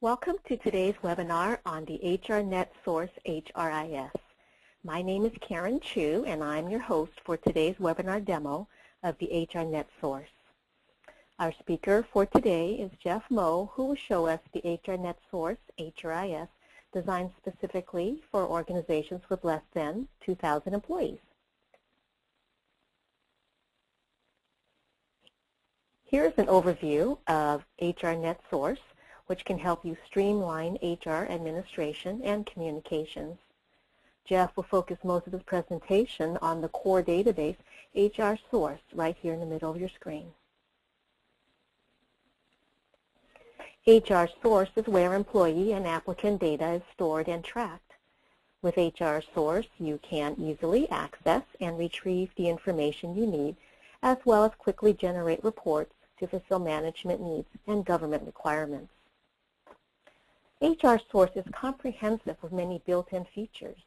Welcome to today's webinar on the HRSource HRIS. My name is Karen Chu, and I'm your host for today's webinar demo of the HRSource. Our speaker for today is Jeff Moe, who will show us the HRSource HRIS designed specifically for organizations with less than 2,000 employees. Here's an overview of HRSource, which can help you streamline HR administration and communications. Jeff will focus most of his presentation on the core database, HRSource, right here in the middle of your screen. HRSource is where employee and applicant data is stored and tracked. With HRSource, you can easily access and retrieve the information you need, as well as quickly generate reports to fulfill management needs and government requirements. HRSource is comprehensive with many built-in features.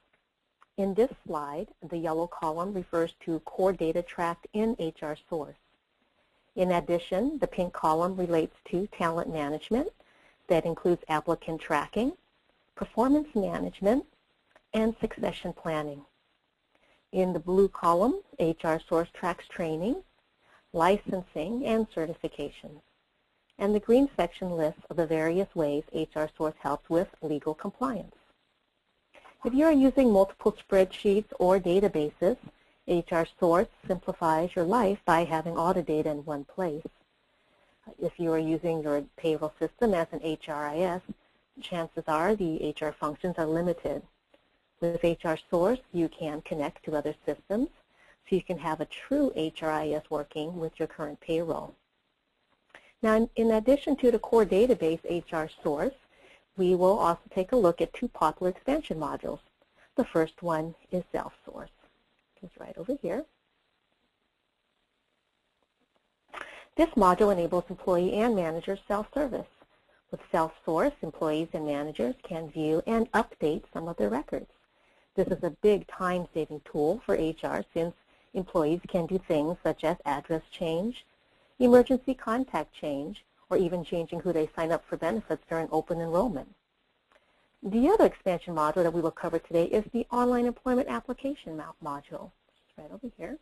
In this slide, the yellow column refers to core data tracked in HRSource. In addition, the pink column relates to talent management that includes applicant tracking, performance management, and succession planning. In the blue column, HRSource tracks training, licensing, and certifications. And the green section lists the various ways HRSource helps with legal compliance. If you are using multiple spreadsheets or databases, HRSource simplifies your life by having all the data in one place. If you are using your payroll system as an HRIS, chances are the HR functions are limited. With HRSource, you can connect to other systems, so you can have a true HRIS working with your current payroll. Now, in addition to the core database HRSource, we will also take a look at two popular expansion modules. The first one is self-source. It's right over here. This module enables employee and manager self-service. With self-source, employees and managers can view and update some of their records. This is a big time-saving tool for HR since employees can do things such as address change, emergency contact change, or even changing who they sign up for benefits during open enrollment. The other expansion module that we will cover today is the online employment application module, which is right over here.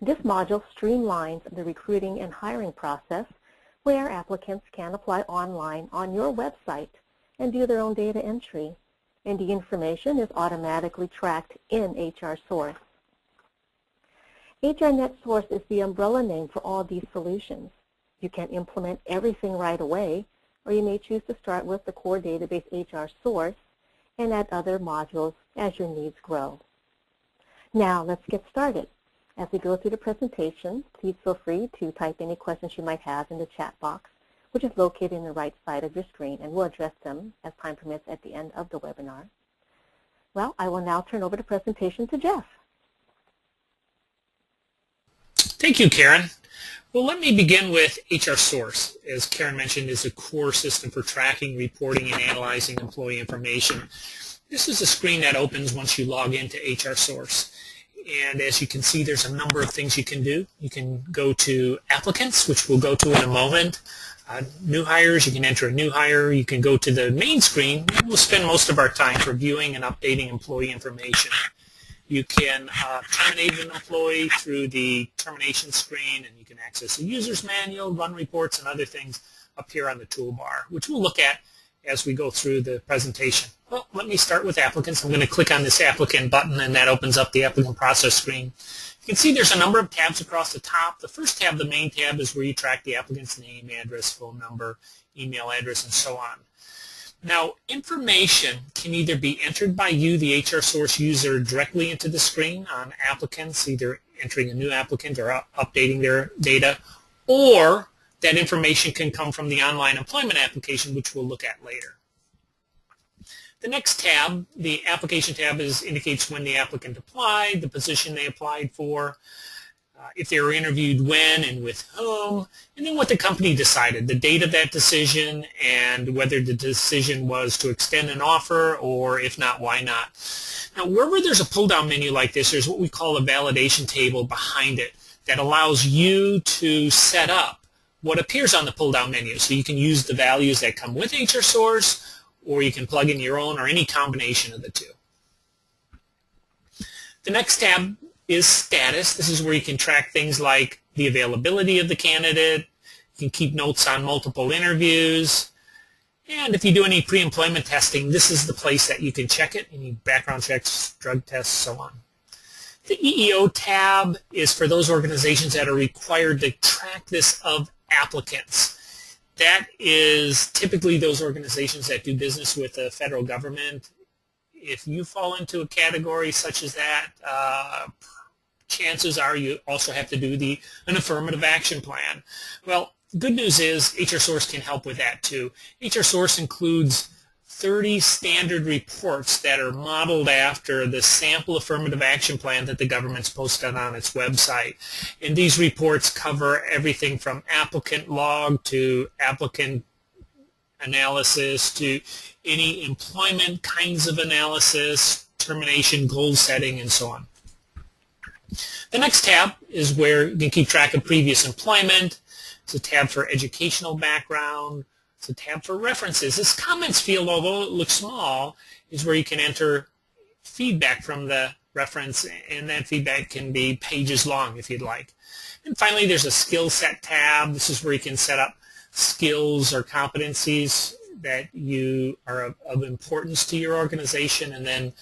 This module streamlines the recruiting and hiring process where applicants can apply online on your website and do their own data entry, and the information is automatically tracked in HRSource. HRSource is the umbrella name for all these solutions. You can implement everything right away, or you may choose to start with the core database HRSource and add other modules as your needs grow. Now, let's get started. As we go through the presentation, please feel free to type any questions you might have in the chat box, which is located in the right side of your screen, and we'll address them as time permits at the end of the webinar. Well, I will now turn over the presentation to Jeff. Thank you, Karen. Well, let me begin with HRSource. As Karen mentioned, is a core system for tracking, reporting, and analyzing employee information. This is a screen that opens once you log into HRSource. And as you can see, there's a number of things you can do. You can go to applicants, which we'll go to in a moment. New hires, you can enter a new hire. You can go to the main screen. We'll spend most of our time reviewing and updating employee information. You can terminate an employee through the termination screen, and you can access a user's manual, run reports, and other things up here on the toolbar, which we'll look at as we go through the presentation. Well, let me start with applicants. I'm going to click on this applicant button, and that opens up the applicant process screen. You can see there's a number of tabs across the top. The first tab, the main tab, is where you track the applicant's name, address, phone number, email address, and so on. Now, information can either be entered by you, the HRSource user, directly into the screen on applicants, either entering a new applicant or updating their data, or that information can come from the online employment application, which we'll look at later. The next tab, the application tab, indicates when the applicant applied, the position they applied for, if they were interviewed when and with whom, and then what the company decided, the date of that decision, and whether the decision was to extend an offer, or if not, why not. Now, wherever there's a pull-down menu like this, there's what we call a validation table behind it that allows you to set up what appears on the pull-down menu. So you can use the values that come with HRSource, or you can plug in your own, or any combination of the two. The next tab is status. This is where you can track things like the availability of the candidate. You can keep notes on multiple interviews. And if you do any pre-employment testing, this is the place that you can check it. Any background checks, drug tests, so on. The EEO tab is for those organizations that are required to track this of applicants. That is typically those organizations that do business with the federal government. If you fall into a category such as that, chances are you also have to do an affirmative action plan. Well, the good news is HRSource can help with that too. HRSource includes 30 standard reports that are modeled after the sample affirmative action plan that the government's posted on its website. And these reports cover everything from applicant log to applicant analysis to any employment kinds of analysis, termination, goal setting, and so on. The next tab is where you can keep track of previous employment. It's a tab for educational background. It's a tab for references. This comments field, although it looks small, is where you can enter feedback from the reference, and that feedback can be pages long if you'd like. And finally, there's a skill set tab. This is where you can set up skills or competencies that you are of importance to your organization, and then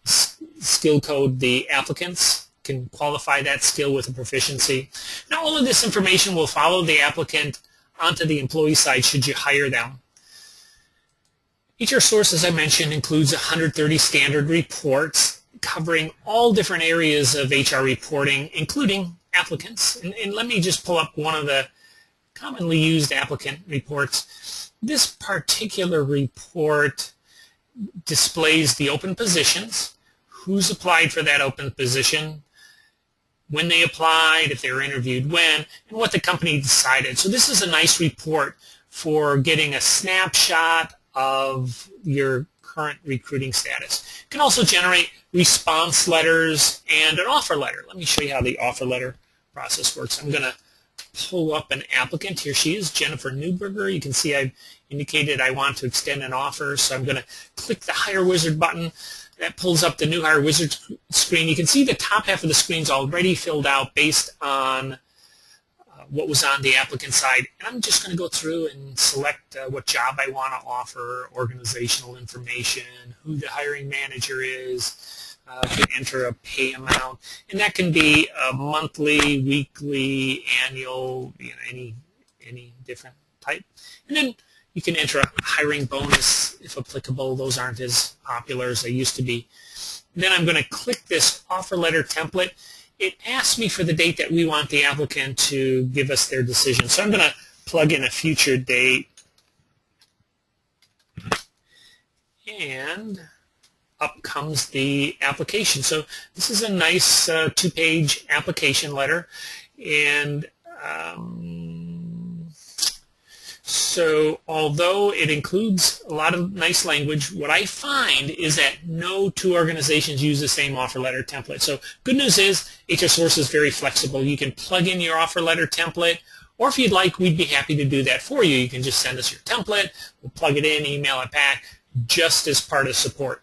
skill code the applicants can qualify that skill with a proficiency. Now, all of this information will follow the applicant onto the employee side should you hire them. HRSource, as I mentioned, includes 130 standard reports covering all different areas of HR reporting, including applicants. And let me just pull up one of the commonly used applicant reports. This particular report displays the open positions, who's applied for that open position, when they applied, if they were interviewed when, and what the company decided. So this is a nice report for getting a snapshot of your current recruiting status. You can also generate response letters and an offer letter. Let me show you how the offer letter process works. I'm going to pull up an applicant. Here she is, Jennifer Newberger. You can see I've indicated I want to extend an offer, so I'm going to click the Hire Wizard button. That pulls up the new Hire Wizard screen. You can see the top half of the screen is already filled out based on what was on the applicant side. And I'm just going to go through and select what job I want to offer, organizational information, who the hiring manager is, can enter a pay amount. And that can be a monthly, weekly, annual, any different type. And then you can enter a hiring bonus if applicable. Those aren't as popular as they used to be. Then I'm going to click this offer letter template. It asks me for the date that we want the applicant to give us their decision. So I'm going to plug in a future date. And up comes the application. So this is a nice two-page application letter. And so although it includes a lot of nice language, what I find is that no two organizations use the same offer letter template. So good news is HRSource is very flexible. You can plug in your offer letter template, or if you'd like, we'd be happy to do that for you. You can just send us your template, we'll plug it in, email it back, just as part of support.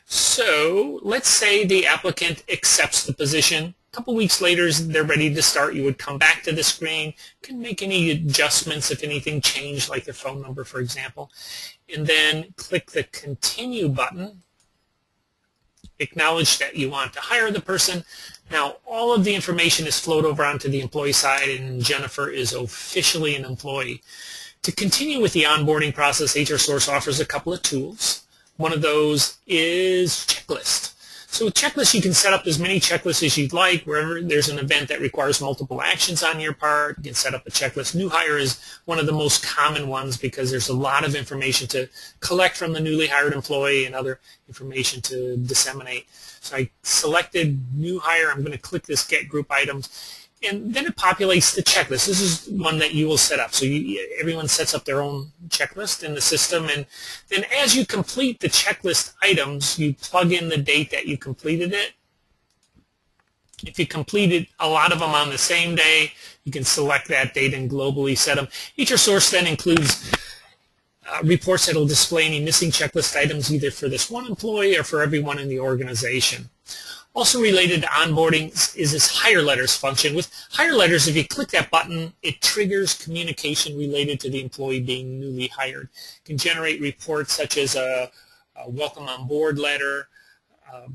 So let's say the applicant accepts the position. A couple weeks later, they're ready to start. You would come back to the screen, can make any adjustments if anything changed, like their phone number, for example, and then click the Continue button. Acknowledge that you want to hire the person. Now, all of the information is flowed over onto the employee side, and Jennifer is officially an employee. To continue with the onboarding process, HRSource offers a couple of tools. One of those is Checklist. So with Checklist, you can set up as many checklists as you'd like. Wherever there's an event that requires multiple actions on your part, you can set up a checklist. New hire is one of the most common ones because there's a lot of information to collect from the newly hired employee and other information to disseminate. So I selected new hire. I'm going to click this Get Group Items. And then it populates the checklist. This is one that you will set up. So everyone sets up their own checklist in the system. And then as you complete the checklist items, you plug in the date that you completed it. If you completed a lot of them on the same day, you can select that date and globally set them. HRSource then includes reports that will display any missing checklist items either for this one employee or for everyone in the organization. Also related to onboarding is this hire letters function. With hire letters, if you click that button, it triggers communication related to the employee being newly hired. It can generate reports such as a welcome on board letter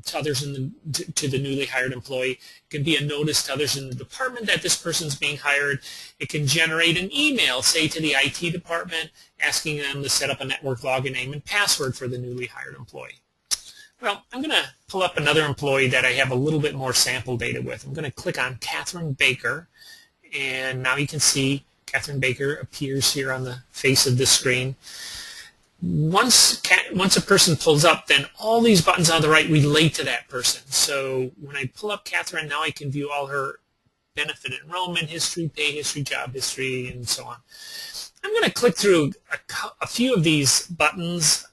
to others to the newly hired employee. It can be a notice to others in the department that this person's being hired. It can generate an email, say to the IT department, asking them to set up a network login name and password for the newly hired employee. Well, I'm going to pull up another employee that I have a little bit more sample data with. I'm going to click on Catherine Baker, and now you can see Catherine Baker appears here on the face of the screen. Once a person pulls up, then all these buttons on the right relate to that person. So when I pull up Catherine, now I can view all her benefit enrollment history, pay history, job history, and so on. I'm going to click through a few of these buttons,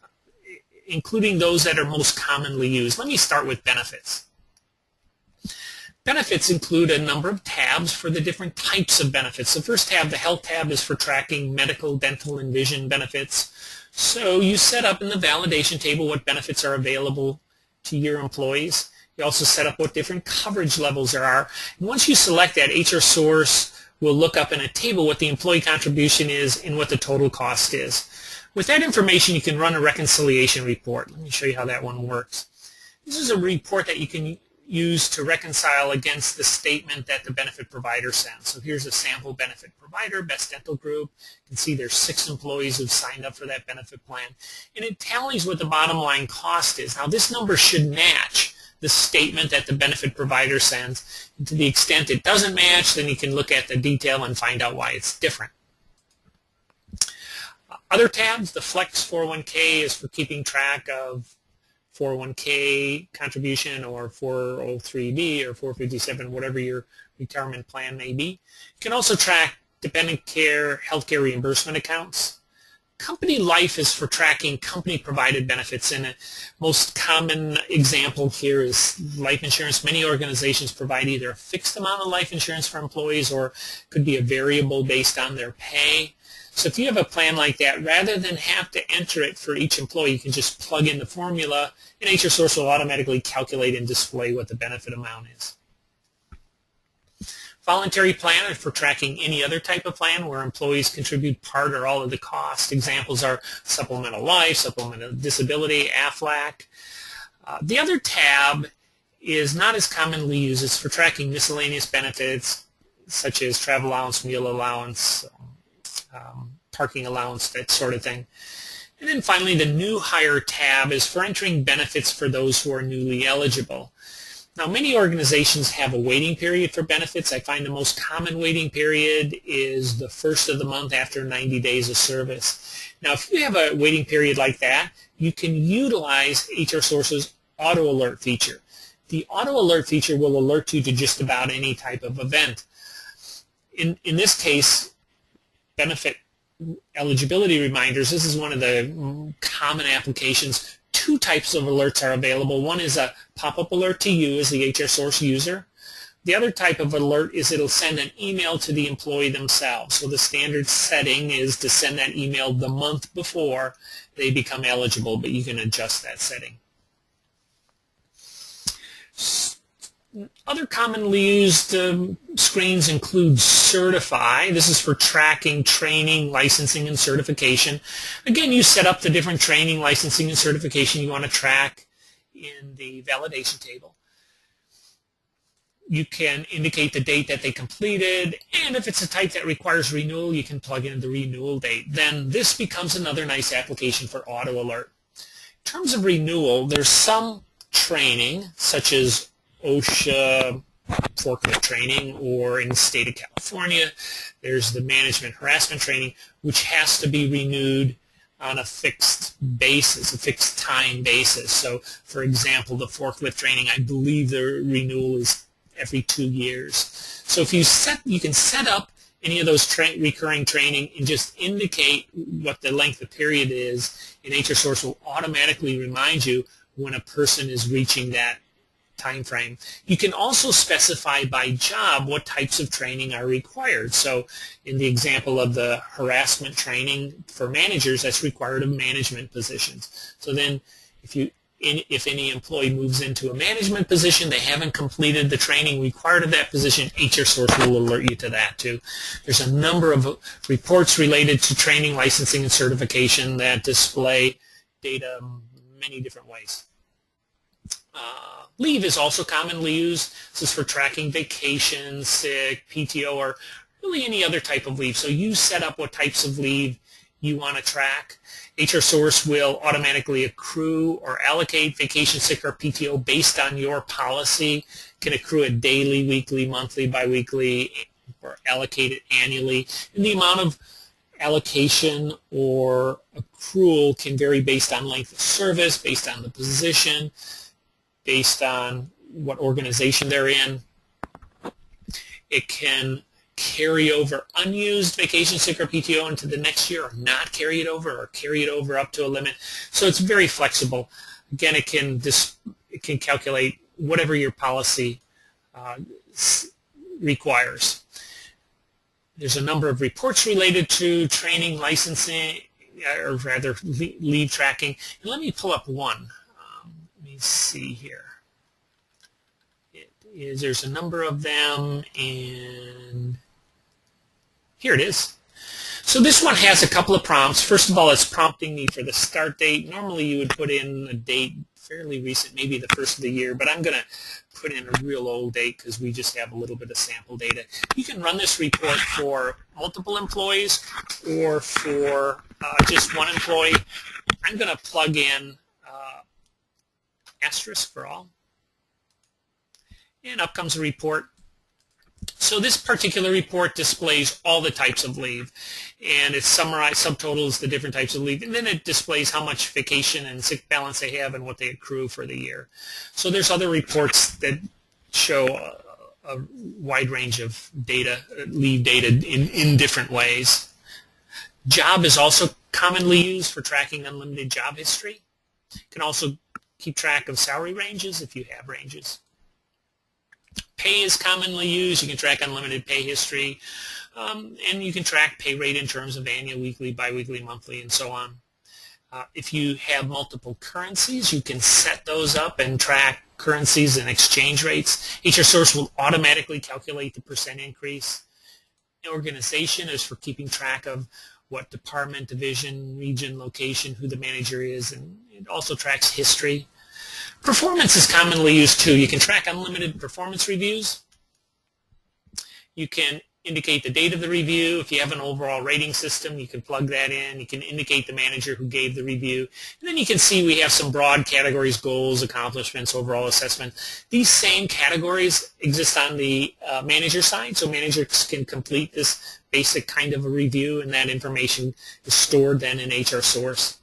including those that are most commonly used. Let me start with benefits. Benefits include a number of tabs for the different types of benefits. The first tab, the Health tab, is for tracking medical, dental, and vision benefits. So you set up in the validation table what benefits are available to your employees. You also set up what different coverage levels there are. And once you select that, HRSource will look up in a table what the employee contribution is and what the total cost is. With that information, you can run a reconciliation report. Let me show you how that one works. This is a report that you can use to reconcile against the statement that the benefit provider sends. So here's a sample benefit provider, Best Dental Group. You can see there's 6 employees who've signed up for that benefit plan. And it tallies what the bottom line cost is. Now this number should match the statement that the benefit provider sends. And to the extent it doesn't match, then you can look at the detail and find out why it's different. Other tabs, the Flex 401k is for keeping track of 401k contribution or 403b or 457, whatever your retirement plan may be. You can also track dependent care, healthcare reimbursement accounts. Company Life is for tracking company-provided benefits, and a most common example here is life insurance. Many organizations provide either a fixed amount of life insurance for employees or could be a variable based on their pay. So if you have a plan like that, rather than have to enter it for each employee, you can just plug in the formula, and HRSource will automatically calculate and display what the benefit amount is. Voluntary plan is for tracking any other type of plan where employees contribute part or all of the cost. Examples are supplemental life, supplemental disability, AFLAC. The other tab is not as commonly used. It's for tracking miscellaneous benefits such as travel allowance, meal allowance, parking allowance, that sort of thing. And then finally, the New Hire tab is for entering benefits for those who are newly eligible. Now, many organizations have a waiting period for benefits. I find the most common waiting period is the first of the month after 90 days of service. Now, if you have a waiting period like that, you can utilize HRSource's auto alert feature. The auto alert feature will alert you to just about any type of event. In this case, benefit eligibility reminders, this is one of the common applications. 2 types of alerts are available. One is a pop-up alert to you as the HRSource user. The other type of alert is it'll send an email to the employee themselves. So the standard setting is to send that email the month before they become eligible, but you can adjust that setting. Other commonly used screens include Certify. This is for tracking training, licensing, and certification. Again, you set up the different training, licensing, and certification you want to track in the validation table. You can indicate the date that they completed, and if it's a type that requires renewal, you can plug in the renewal date. Then this becomes another nice application for auto alert. In terms of renewal, there's some training, such as OSHA forklift training, or in the state of California, there's the management harassment training, which has to be renewed on a fixed basis, a fixed time basis. So, for example, the forklift training, I believe the renewal is every 2 years. So if you can set up any of those recurring training and just indicate what the length of period is, and HRSource will automatically remind you when a person is reaching that time frame. You can also specify by job what types of training are required. So in the example of the harassment training for managers, that's required of management positions. So then if any employee moves into a management position, they haven't completed the training required of that position, HRSource will alert you to that too. There's a number of reports related to training, licensing, and certification that display data many different ways. Leave is also commonly used. This is for tracking vacation, sick, PTO, or really any other type of leave. So you set up what types of leave you want to track. HRSource will automatically accrue or allocate vacation, sick, or PTO based on your policy. Can accrue it daily, weekly, monthly, biweekly, or allocate it annually. And the amount of allocation or accrual can vary based on length of service, based on the position, based on what organization they're in. It can carry over unused vacation, sick, or PTO into the next year, or not carry it over, or carry it over up to a limit. So it's very flexible. Again, it can calculate whatever your policy requires. There's a number of reports related to training, licensing, or rather leave tracking. And let me pull up one. Let me see here. There's a number of them, and here it is. So this one has a couple of prompts. First of all, it's prompting me for the start date. Normally you would put in a date fairly recent, maybe the first of the year, but I'm going to put in a real old date because we just have a little bit of sample data. You can run this report for multiple employees or for just one employee. I'm going to plug in asterisk for all. And up comes a report. So this particular report displays all the types of leave, and it subtotals the different types of leave, and then it displays how much vacation and sick balance they have and what they accrue for the year. So there's other reports that show a wide range of data, leave data in different ways. Job is also commonly used for tracking unlimited job history. You can also keep track of salary ranges if you have ranges. Pay is commonly used. You can track unlimited pay history, and you can track pay rate in terms of annual, weekly, biweekly, monthly, and so on. If you have multiple currencies, you can set those up and track currencies and exchange rates. HRSource will automatically calculate the percent increase. Organization is for keeping track of what department, division, region, location, who the manager is, and it also tracks history. Performance is commonly used too. You can track unlimited performance reviews. You can indicate the date of the review. If you have an overall rating system, you can plug that in. You can indicate the manager who gave the review. And then you can see we have some broad categories: goals, accomplishments, overall assessment. These same categories exist on the manager side, so managers can complete this basic kind of a review, and that information is stored then in HRSource.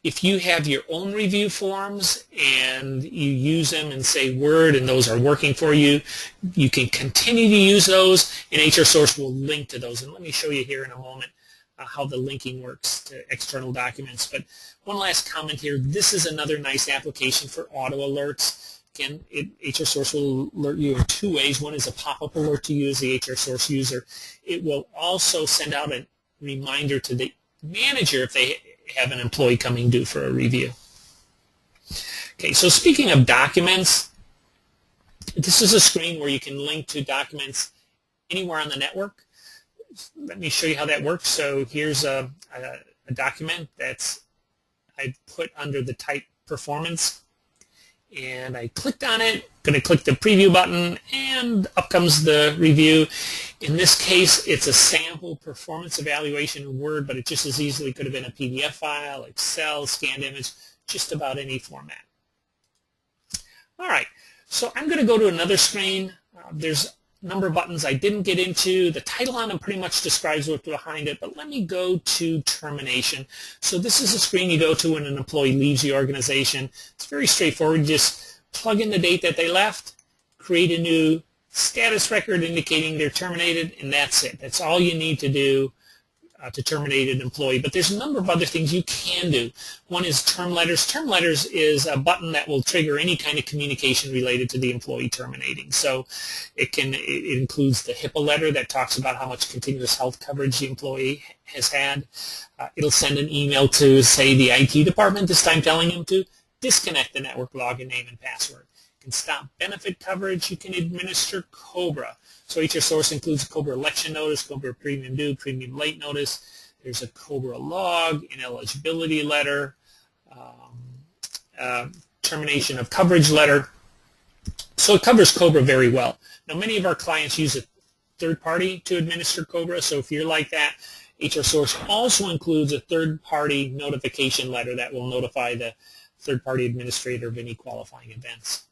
If you have your own review forms and you use them in, say, Word, and those are working for you, you can continue to use those, and HRSource will link to those. And let me show you here in a moment how the linking works to external documents. But one last comment here. This is another nice application for auto alerts. Again, HRSource will alert you in two ways. One is a pop-up alert to you as the HRSource user. It will also send out a reminder to the manager if they have an employee coming due for a review. Okay, so speaking of documents, this is a screen where you can link to documents anywhere on the network. Let me show you how that works. So here's a document that's I put under the type performance, and I clicked on it. I'm going to click the preview button, and up comes the review. In this case, it's a sample performance evaluation in Word, but it just as easily could have been a PDF file, Excel, scanned image, just about any format. All right, so I'm going to go to another screen. There's a number of buttons I didn't get into. The title on them pretty much describes what's behind it, but let me go to termination. So this is a screen you go to when an employee leaves the organization. It's very straightforward. You just plug in the date that they left, create a new status record indicating they're terminated, and that's it. That's all you need to do. to terminate an employee, but there's a number of other things you can do. One is term letters. Term letters is a button that will trigger any kind of communication related to the employee terminating. So it includes the HIPAA letter that talks about how much continuous health coverage the employee has had. It'll send an email to, say, the IT department, this time telling them to disconnect the network login name and password. You can stop benefit coverage. You can administer COBRA. So HRSource includes a COBRA election notice, COBRA premium due, premium late notice. There's a COBRA log, ineligibility letter, termination of coverage letter. So it covers COBRA very well. Now, many of our clients use a third party to administer COBRA. So if you're like that, HRSource also includes a third party notification letter that will notify the third party administrator of any qualifying events.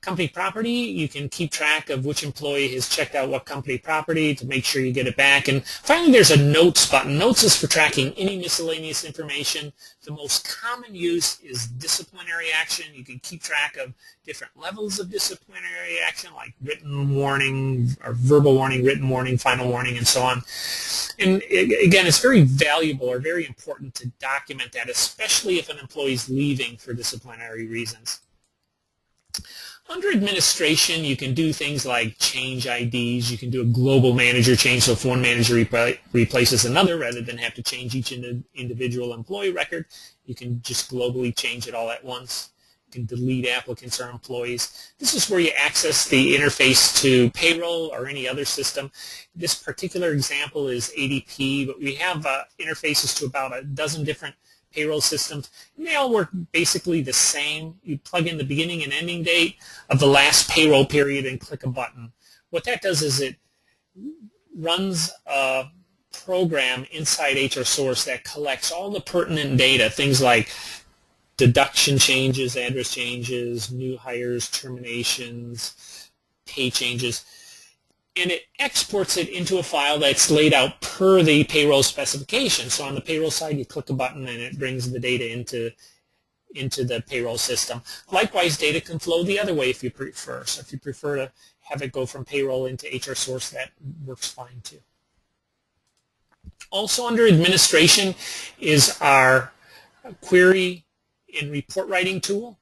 Company property, you can keep track of which employee has checked out what company property to make sure you get it back. And finally, there's a notes button. Notes is for tracking any miscellaneous information. The most common use is disciplinary action. You can keep track of different levels of disciplinary action, like written warning, or verbal warning, written warning, final warning, and so on. And again, it's very valuable or very important to document that, especially if an employee is leaving for disciplinary reasons. Under administration, you can do things like change IDs. You can do a global manager change, so if one manager replaces another, rather than have to change each individual employee record, you can just globally change it all at once. You can delete applicants or employees. This is where you access the interface to payroll or any other system. This particular example is ADP, but we have interfaces to about a dozen different payroll systems, and they all work basically the same. You plug in the beginning and ending date of the last payroll period and click a button. What that does is it runs a program inside HRSource that collects all the pertinent data, things like deduction changes, address changes, new hires, terminations, pay changes, and it exports it into a file that's laid out per the payroll specification. So on the payroll side, you click a button and it brings the data into the payroll system. Likewise, data can flow the other way if you prefer. So if you prefer to have it go from payroll into HRSource, that works fine too. Also under administration is our query and report writing tool.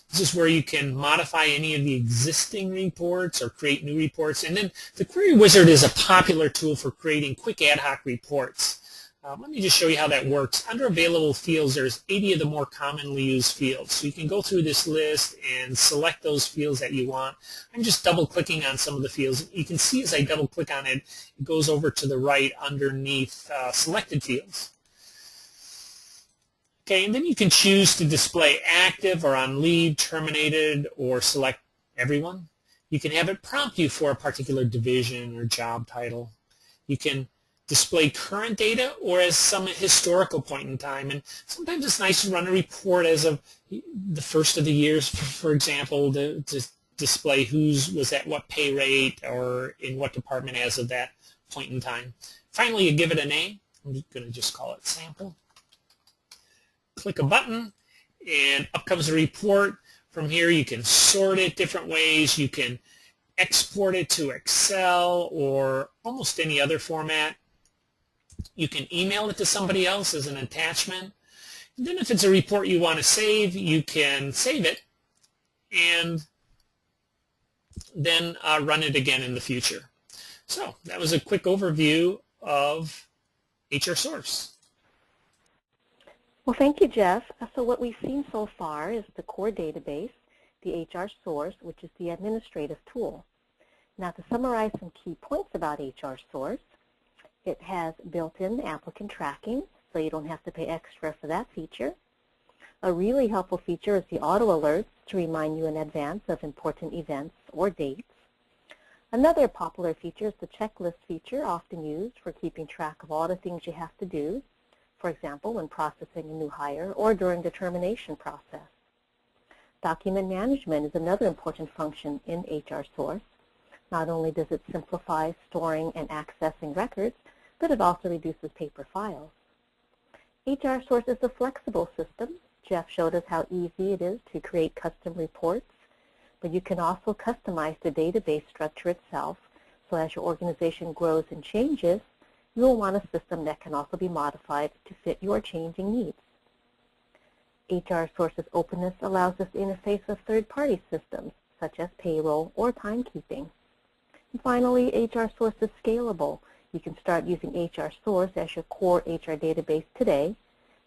This is where you can modify any of the existing reports or create new reports. And then the Query Wizard is a popular tool for creating quick ad hoc reports. Let me just show you how that works. Under available fields, there's 80 of the more commonly used fields. So you can go through this list and select those fields that you want. I'm just double-clicking on some of the fields. You can see as I double-click on it, it goes over to the right underneath selected fields. Okay, and then you can choose to display active or on leave, terminated, or select everyone. You can have it prompt you for a particular division or job title. You can display current data or as some historical point in time. And sometimes it's nice to run a report as of the first of the years, for example, to display who was at what pay rate or in what department as of that point in time. Finally, you give it a name. I'm going to just call it sample. Click a button, and up comes the report. From here, you can sort it different ways. You can export it to Excel or almost any other format. You can email it to somebody else as an attachment. And then if it's a report you want to save, you can save it and then run it again in the future. So that was a quick overview of HRSource. Well, thank you, Jeff. So what we've seen so far is the core database, the HRSource, which is the administrative tool. Now, to summarize some key points about HRSource, it has built-in applicant tracking, so you don't have to pay extra for that feature. A really helpful feature is the auto alerts to remind you in advance of important events or dates. Another popular feature is the checklist feature, often used for keeping track of all the things you have to do, for example, when processing a new hire or during the termination process. Document management is another important function in HRSource. Not only does it simplify storing and accessing records, but it also reduces paper files. HRSource is a flexible system. Jeff showed us how easy it is to create custom reports, but you can also customize the database structure itself, so as your organization grows and changes, you will want a system that can also be modified to fit your changing needs. HRSource's openness allows us to interface with third-party systems, such as payroll or timekeeping. And finally, HRSource is scalable. You can start using HRSource as your core HR database today,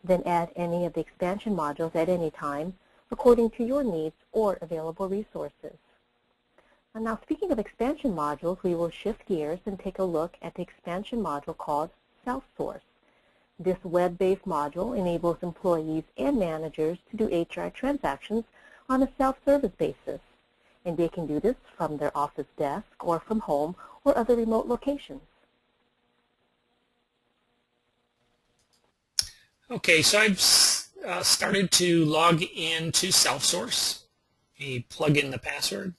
then add any of the expansion modules at any time according to your needs or available resources. And now, speaking of expansion modules, we will shift gears and take a look at the expansion module called Self-Source. This web-based module enables employees and managers to do HR transactions on a self-service basis, and they can do this from their office desk or from home or other remote locations. Okay, so I've started to log into Self-Source. You plug in the password.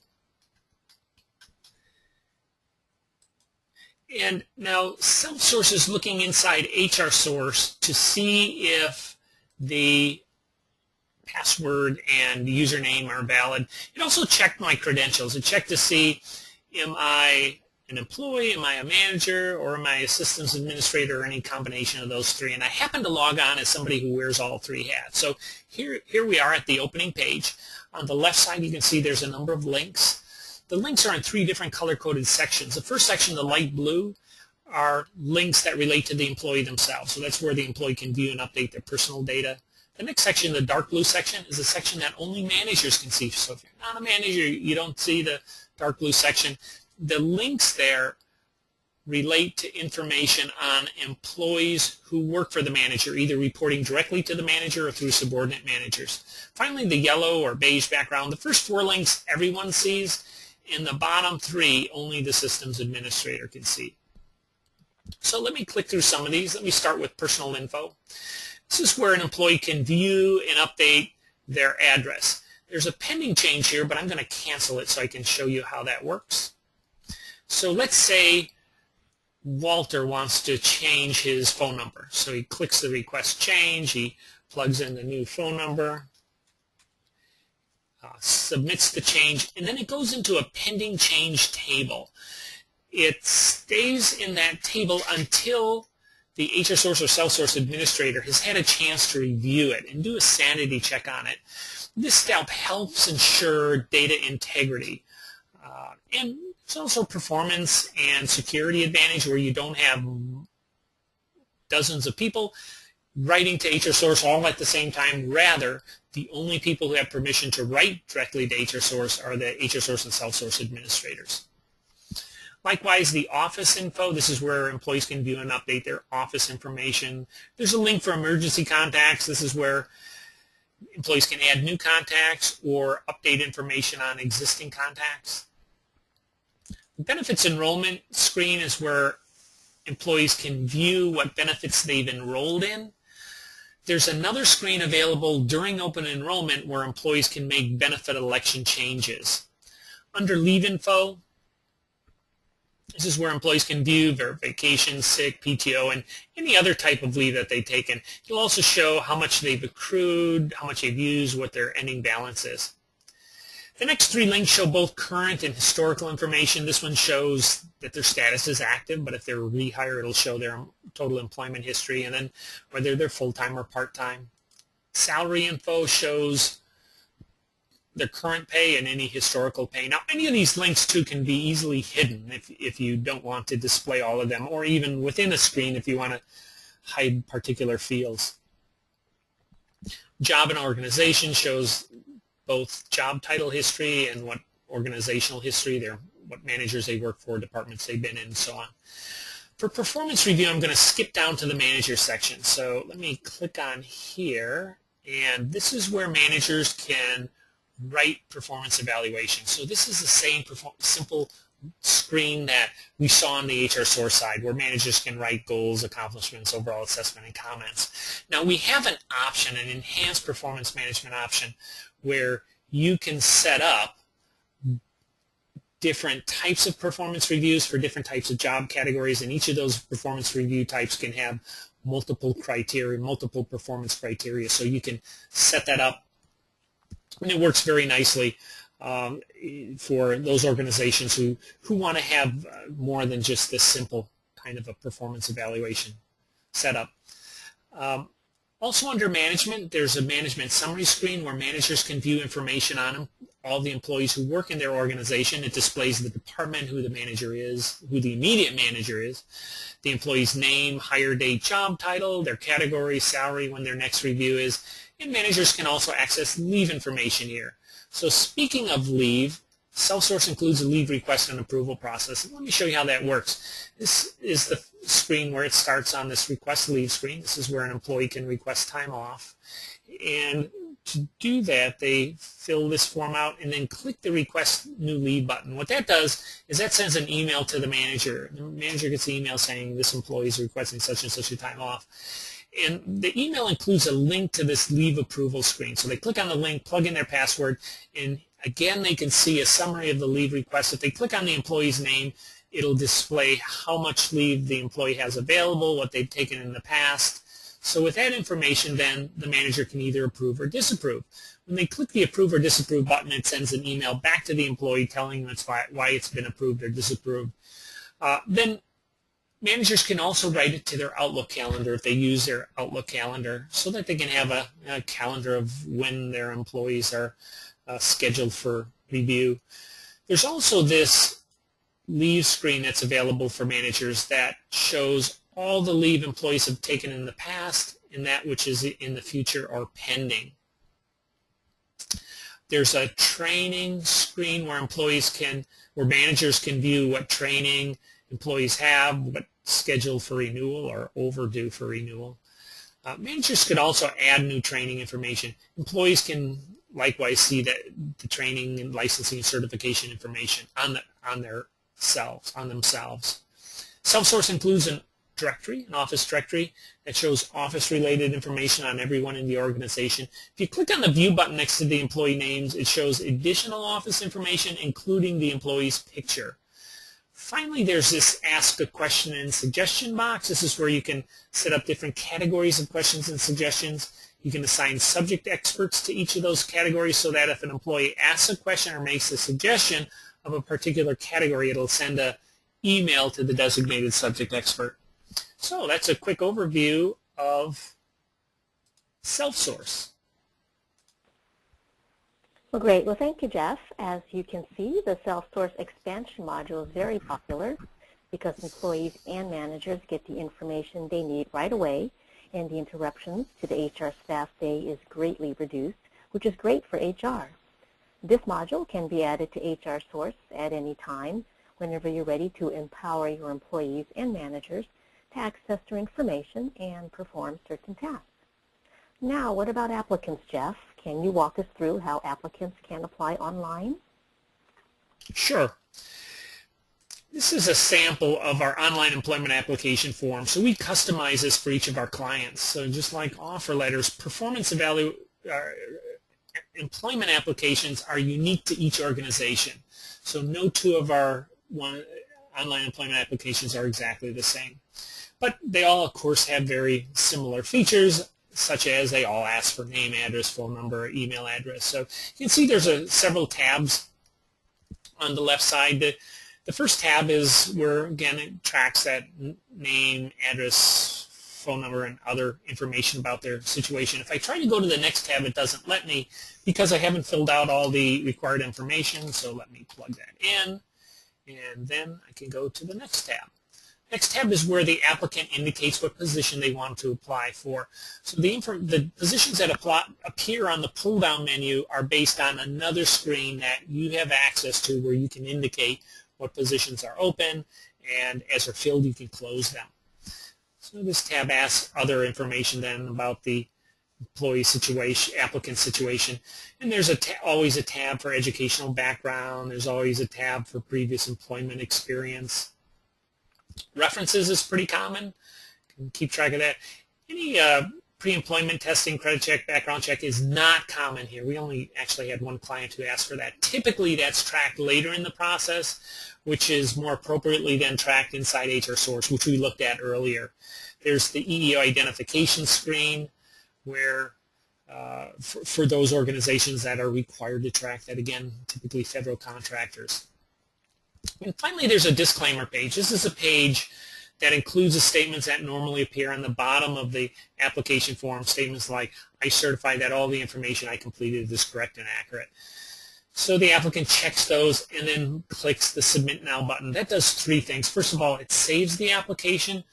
And now Self-Source is looking inside HRSource to see if the password and the username are valid. It also checked my credentials. It checked to see, am I an employee, am I a manager, or am I a systems administrator, or any combination of those three. And I happen to log on as somebody who wears all three hats. So here we are at the opening page. On the left side, you can see there's a number of links. The links are in three different color-coded sections. The first section, the light blue, are links that relate to the employee themselves. So that's where the employee can view and update their personal data. The next section, the dark blue section, is a section that only managers can see. So if you're not a manager, you don't see the dark blue section. The links there relate to information on employees who work for the manager, either reporting directly to the manager or through subordinate managers. Finally, the yellow or beige background, the first four links everyone sees. In the bottom three, only the systems administrator can see. So let me click through some of these. Let me start with personal info. This is where an employee can view and update their address. There's a pending change here, but I'm going to cancel it so I can show you how that works. So let's say Walter wants to change his phone number. So he clicks the request change, he plugs in the new phone number, submits the change, and then it goes into a pending change table. It stays in that table until the HRSource or Self-Source administrator has had a chance to review it and do a sanity check on it. This step helps ensure data integrity. And there's also performance and security advantage where you don't have dozens of people writing to HRSource all at the same time. Rather, the only people who have permission to write directly to HRSource are the HRSource and Self-Source administrators. Likewise, the office info, this is where employees can view and update their office information. There's a link for emergency contacts. This is where employees can add new contacts or update information on existing contacts. The benefits enrollment screen is where employees can view what benefits they've enrolled in. There's another screen available during open enrollment where employees can make benefit election changes. Under leave info, this is where employees can view their vacation, sick, PTO, and any other type of leave that they've taken. It'll also show how much they've accrued, how much they've used, what their ending balance is. The next three links show both current and historical information. This one shows that their status is active, but if they're rehired, it'll show their total employment history, and then whether they're full-time or part-time. Salary info shows their current pay and any historical pay. Now, any of these links, too, can be easily hidden if you don't want to display all of them, or even within a screen if you want to hide particular fields. Job and organization shows both job title history and what organizational history, what managers they work for, departments they've been in, and so on. For performance review, I'm going to skip down to the manager section. So let me click on here, and this is where managers can write performance evaluation. So this is the same simple screen that we saw on the HRSource side, where managers can write goals, accomplishments, overall assessment, and comments. Now we have an option, an enhanced performance management option, where you can set up different types of performance reviews for different types of job categories, and each of those performance review types can have multiple criteria, multiple performance criteria. So you can set that up, and it works very nicely for those organizations who want to have more than just this simple kind of a performance evaluation setup. Also under management, there's a management summary screen where managers can view information on them, all the employees who work in their organization. It displays the department, who the manager is, who the immediate manager is, the employee's name, hire date, job title, their category, salary, when their next review is, and managers can also access leave information here. So speaking of leave, Self-Source includes a leave request and approval process. Let me show you how that works. This is the screen where it starts on this request leave screen. This is where an employee can request time off. And to do that, they fill this form out and then click the request new leave button. What that does is that sends an email to the manager. The manager gets an email saying this employee is requesting such and such a time off. And the email includes a link to this leave approval screen. So they click on the link, plug in their password, and again they can see a summary of the leave request. If they click on the employee's name, it'll display how much leave the employee has available, what they've taken in the past. So with that information, then the manager can either approve or disapprove. When they click the approve or disapprove button, it sends an email back to the employee telling them why it's been approved or disapproved. Then managers can also write it to their Outlook calendar if they use their Outlook calendar, so that they can have a calendar of when their employees are scheduled for review. There's also this leave screen that's available for managers that shows all the leave employees have taken in the past and that which is in the future or pending. There's a training screen where managers can view what training employees have, what's scheduled for renewal or overdue for renewal. Managers could also add new training information. Employees can likewise see that the training and licensing and certification information on themselves. Self-Source includes an office directory that shows office-related information on everyone in the organization. If you click on the view button next to the employee names, it shows additional office information, including the employee's picture. Finally, there's this Ask a Question and Suggestion box. This is where you can set up different categories of questions and suggestions. You can assign subject experts to each of those categories so that if an employee asks a question or makes a suggestion of a particular category, it'll send an email to the designated subject expert. So that's a quick overview of Self-Source. Well, great. Well, thank you, Jeff. As you can see, the Self-Source expansion module is very popular because employees and managers get the information they need right away, and the interruptions to the HR staff day is greatly reduced, which is great for HR. This module can be added to HRSource at any time whenever you're ready to empower your employees and managers to access their information and perform certain tasks. Now, what about applicants, Jeff? Can you walk us through how applicants can apply online? Sure. This is a sample of our online employment application form. So we customize this for each of our clients. So just like offer letters, employment applications are unique to each organization. So no two of our online employment applications are exactly the same. But they all, of course, have very similar features, such as they all ask for name, address, phone number, email address. So you can see there's several tabs on the left side. The first tab is where, again, it tracks that name, address, phone number, and other information about their situation. If I try to go to the next tab, it doesn't let me because I haven't filled out all the required information. So let me plug that in, and then I can go to the next tab. Next tab is where the applicant indicates what position they want to apply for. So the positions that appear on the pull-down menu are based on another screen that you have access to where you can indicate what positions are open, and as they're filled, you can close them. So this tab asks other information then about the employee situation, applicant situation, and there's always a tab for educational background. There's always a tab for previous employment experience. References is pretty common. You can keep track of that. Any pre-employment testing, credit check, background check is not common here. We only actually had one client who asked for that. Typically, that's tracked later in the process, which is more appropriately then tracked inside HRSource, which we looked at earlier. There's the EEO identification screen where for those organizations that are required to track that, again, typically federal contractors. And finally, there's a disclaimer page. This is a page that includes the statements that normally appear on the bottom of the application form, statements like, I certify that all the information I completed is correct and accurate. So the applicant checks those and then clicks the Submit Now button. That does three things. First of all, it saves the application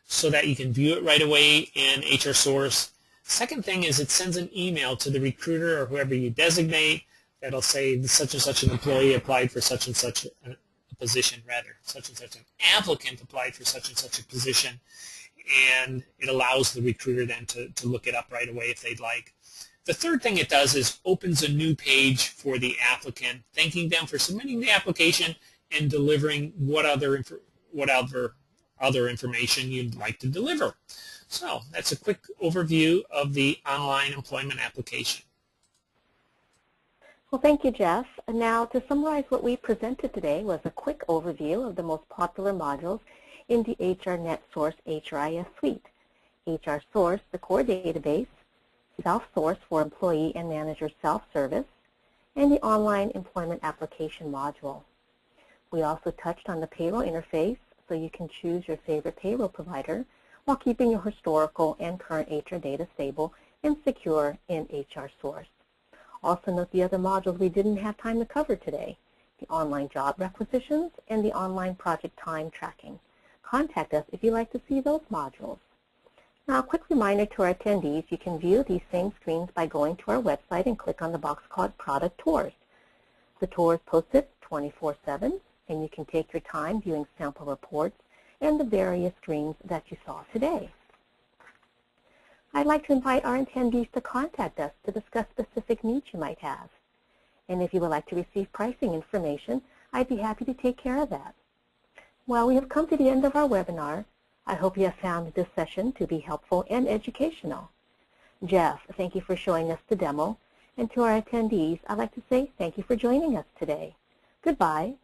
so that you can view it right away in HRSource. Second thing is it sends an email to the recruiter or whoever you designate that'll say such and such an employee applied for such and such a position, such and such an applicant applied for such and such a position, and it allows the recruiter then to look it up right away if they'd like. The third thing it does is opens a new page for the applicant, thanking them for submitting the application and delivering what other information you'd like to deliver. So that's a quick overview of the online employment application. Well, thank you, Jeff. And now, to summarize what we presented today was a quick overview of the most popular modules in the HRSource HRIS suite. HRSource, the core database, Self-Source for employee and manager self-service, and the online employment application module. We also touched on the payroll interface, so you can choose your favorite payroll provider while keeping your historical and current HR data stable and secure in HRSource. Also note the other modules we didn't have time to cover today, the online job requisitions and the online project time tracking. Contact us if you'd like to see those modules. Now, a quick reminder to our attendees, you can view these same screens by going to our website and click on the box called Product Tours. The tour is posted 24/7, and you can take your time viewing sample reports and the various screens that you saw today. I'd like to invite our attendees to contact us to discuss specific needs you might have. And if you would like to receive pricing information, I'd be happy to take care of that. Well, we have come to the end of our webinar. I hope you have found this session to be helpful and educational. Jeff, thank you for showing us the demo. And to our attendees, I'd like to say thank you for joining us today. Goodbye.